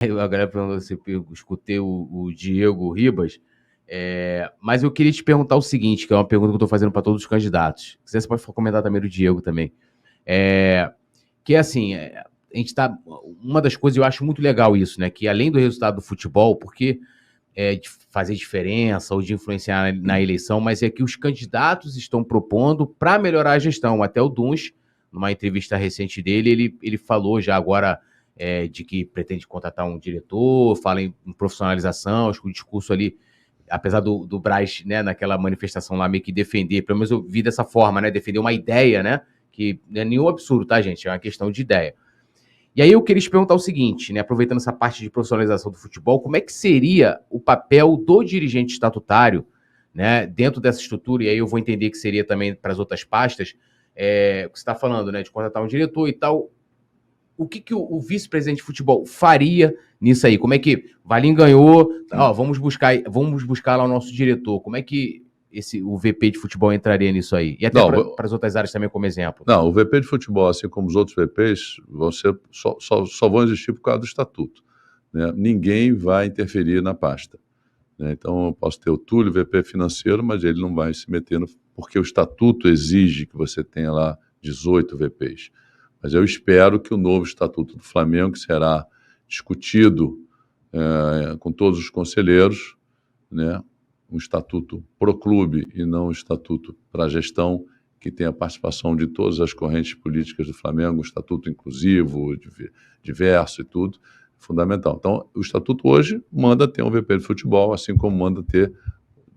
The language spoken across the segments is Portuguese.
A galera perguntou se eu escutei o Diego Ribas, mas eu queria te perguntar o seguinte, que é uma pergunta que eu estou fazendo para todos os candidatos. Se quiser, você pode comentar também do Diego também. Que é assim, a gente tá. Uma das coisas eu acho muito legal isso, né? Que além do resultado do futebol, porque de fazer diferença ou de influenciar na eleição, mas é que os candidatos estão propondo para melhorar a gestão. Até o Duns, numa entrevista recente dele, ele falou já agora de que pretende contratar um diretor, fala em profissionalização, acho que o discurso ali, apesar do Braz, né, naquela manifestação lá, meio que defender, pelo menos eu vi dessa forma, né, defender uma ideia, né, que não é nenhum absurdo, tá, gente? É uma questão de ideia. E aí eu queria te perguntar o seguinte, né, aproveitando essa parte de profissionalização do futebol, como é que seria o papel do dirigente estatutário, né, dentro dessa estrutura, e aí eu vou entender que seria também para as outras pastas, o que você está falando, né, de contratar um diretor e tal. O que o vice-presidente de futebol faria nisso aí? Como é que Valim ganhou, vamos buscar lá o nosso diretor, como é que o VP de futebol entraria nisso aí? E até para as outras áreas também como exemplo. Não, o VP de futebol, assim como os outros VPs, só vão existir por causa do estatuto, né? Ninguém vai interferir na pasta, né? Então, eu posso ter o Túlio, VP financeiro, mas ele não vai se meter porque o estatuto exige que você tenha lá 18 VPs. Mas eu espero que o novo estatuto do Flamengo, que será discutido com todos os conselheiros, né? Um estatuto pro clube e não um estatuto para a gestão, que tem a participação de todas as correntes políticas do Flamengo, um estatuto inclusivo, diverso e tudo, fundamental. Então, o estatuto hoje manda ter um VP de futebol, assim como manda ter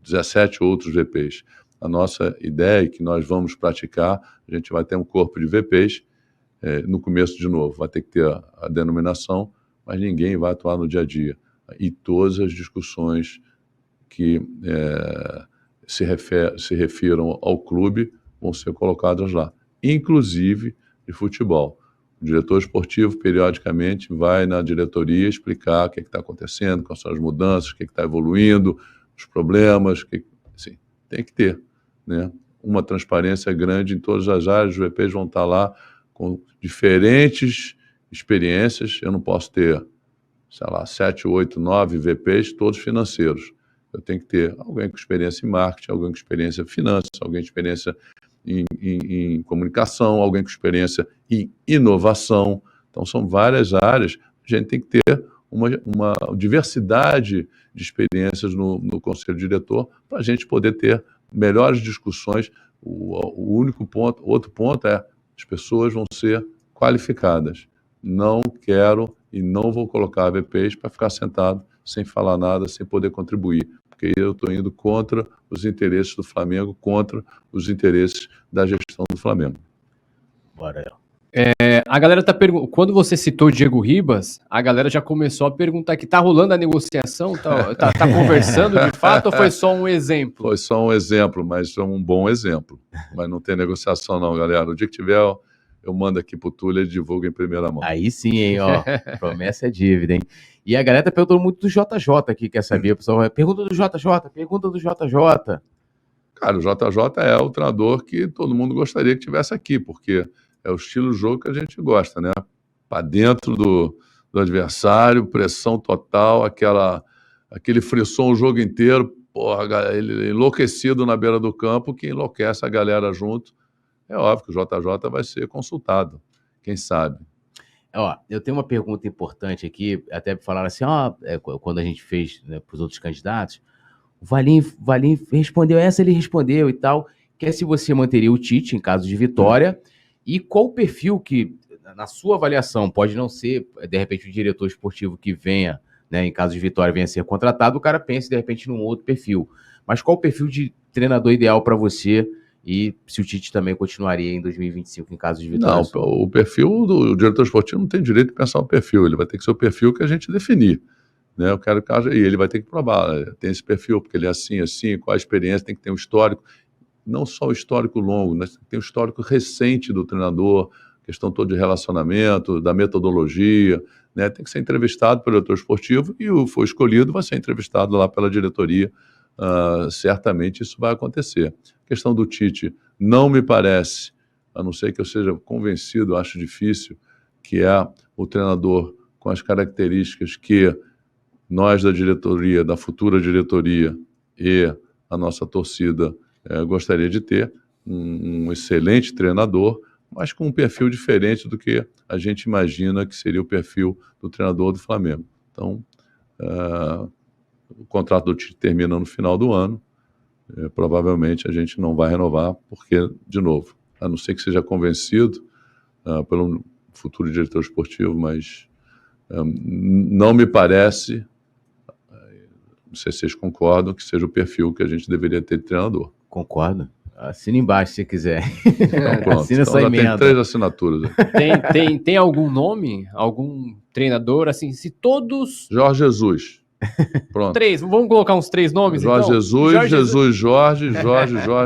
17 outros VPs. A nossa ideia é que nós vamos praticar, a gente vai ter um corpo de VPs, no começo, de novo, vai ter que ter a denominação, mas ninguém vai atuar no dia a dia. E todas as discussões que se refiram ao clube vão ser colocadas lá, inclusive de futebol. O diretor esportivo, periodicamente, vai na diretoria explicar o que está acontecendo, quais são as mudanças, o que está evoluindo, os problemas, assim, tem que ter, né? Uma transparência grande em todas as áreas. Os VPs vão estar lá com diferentes experiências. Eu não posso ter, sei lá, 7, 8, 9 VPs, todos financeiros. Eu tenho que ter alguém com experiência em marketing, alguém com experiência em finanças, alguém com experiência em comunicação, alguém com experiência em inovação. Então, são várias áreas. A gente tem que ter uma diversidade de experiências no conselho diretor para a gente poder ter melhores discussões. Outro ponto é as pessoas vão ser qualificadas. Não quero e não vou colocar VPs para ficar sentado sem falar nada, sem poder contribuir, porque eu estou indo contra os interesses do Flamengo, contra os interesses da gestão do Flamengo. Bora. A galera tá perguntando, quando você citou o Diego Ribas, a galera já começou a perguntar que tá rolando a negociação, tá conversando de fato ou foi só um exemplo? Foi só um exemplo, mas é um bom exemplo. Mas não tem negociação não, galera. O dia que tiver, eu mando aqui pro Túlio e divulgo em primeira mão. Aí sim, hein, ó. Promessa é dívida, hein? E a galera tá perguntando muito do JJ aqui, quer saber? O pessoal pergunta do JJ, pergunta do JJ. Cara, o JJ é o treinador que todo mundo gostaria que tivesse aqui, porque é o estilo de jogo que a gente gosta, né? Para dentro do adversário, pressão total, aquele frisson o jogo inteiro, porra, ele enlouquecido na beira do campo, que enlouquece a galera junto. É óbvio que o JJ vai ser consultado, quem sabe. Ó, eu tenho uma pergunta importante aqui, até falaram assim, quando a gente fez, né, para os outros candidatos, o Valim respondeu essa, ele respondeu e tal, que é se você manteria o Tite em caso de vitória, e qual o perfil que, na sua avaliação, pode não ser, de repente, o diretor esportivo que venha, né, em caso de vitória, venha a ser contratado, o cara pense, de repente, num outro perfil. Mas qual o perfil de treinador ideal para você e se o Tite também continuaria em 2025 em caso de vitória? Não, o perfil do diretor esportivo não tem direito de pensar o perfil, ele vai ter que ser o perfil que a gente definir, né? Eu quero que e ele vai ter que provar, tem esse perfil, porque ele é assim, qual a experiência, tem que ter um histórico, não só o histórico longo, mas tem o histórico recente do treinador, questão toda de relacionamento, da metodologia, né? Tem que ser entrevistado pelo diretor esportivo e o for escolhido vai ser entrevistado lá pela diretoria. Certamente isso vai acontecer. A questão do Tite não me parece, a não ser que eu seja convencido, acho difícil, que é o treinador com as características que nós da diretoria, da futura diretoria e a nossa torcida gostaria de ter, um excelente treinador, mas com um perfil diferente do que a gente imagina que seria o perfil do treinador do Flamengo. Então, o contrato do Tite termina no final do ano, provavelmente a gente não vai renovar, porque, de novo, a não ser que seja convencido pelo futuro diretor esportivo, mas não me parece, não sei se vocês concordam, que seja o perfil que a gente deveria ter de treinador. Concordo. Assina embaixo se quiser. Então, pronto. Assina Então, essa já emenda. tem 3 assinaturas. Tem algum nome? Algum treinador? Assim, se todos... Jorge Jesus. Pronto. 3, vamos colocar uns 3 nomes, Jorge então? Jesus, Jorge,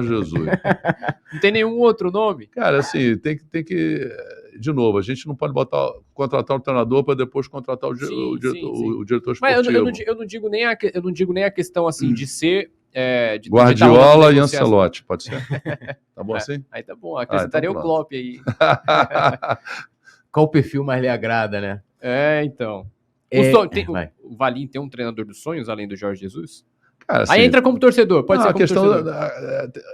Jesus. Não tem nenhum outro nome? Cara, assim, tem que... De novo, a gente não pode contratar o treinador para depois contratar o diretor esportivo. Mas eu não digo nem a questão assim de ser... de Guardiola e Ancelotti, pode ser? Tá bom assim? Aí tá bom, acrescentaria então o Klopp aí. Qual o perfil mais lhe agrada, né? Então... O Valim tem um treinador dos sonhos, além do Jorge Jesus? Cara, assim, aí entra como torcedor, pode ser como torcedor.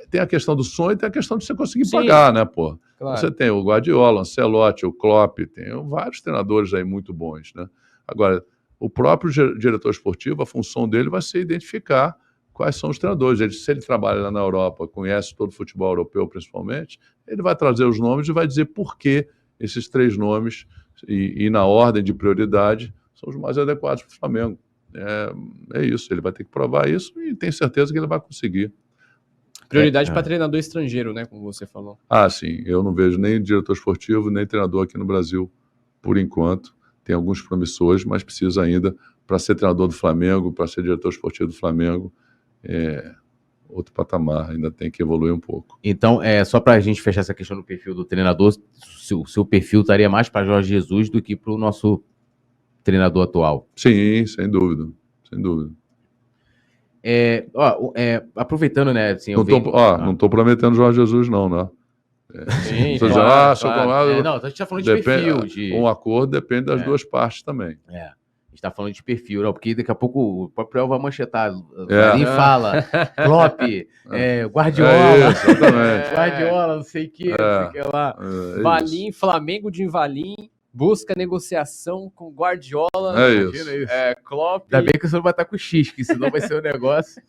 Tem a questão do sonho e tem a questão de você conseguir pagar, né, pô? Claro. Você tem o Guardiola, o Ancelotti, o Klopp, tem vários treinadores aí muito bons, né? Agora, o próprio diretor esportivo, a função dele vai ser identificar quais são os treinadores. Se ele trabalha lá na Europa, conhece todo o futebol europeu principalmente, ele vai trazer os nomes e vai dizer por que esses 3 nomes, e na ordem de prioridade, são os mais adequados para o Flamengo. É isso, ele vai ter que provar isso e tenho certeza que ele vai conseguir. Prioridade para treinador estrangeiro, né, como você falou. Sim, eu não vejo nem diretor esportivo, nem treinador aqui no Brasil, por enquanto. Tem alguns promissores, mas precisa ainda, para ser treinador do Flamengo, para ser diretor esportivo do Flamengo, outro patamar, ainda tem que evoluir um pouco. Então, só para a gente fechar essa questão do perfil do treinador, o seu perfil estaria mais para Jorge Jesus do que para o nosso treinador atual? Sim, sem dúvida, sem dúvida. Aproveitando, né? Assim, não estou prometendo Jorge Jesus, não, né? Sim, não, a gente está falando de perfil. Um acordo depende das duas partes também. A gente está falando de perfil, não, porque daqui a pouco o próprio El vai manchetar. Valim fala, Klopp, Guardiola, Guardiola, não sei o que lá. Valim, Flamengo de Valim, busca negociação com Guardiola. Isso. Klopp. Ainda bem que você não vai estar com X, que senão vai ser um negócio.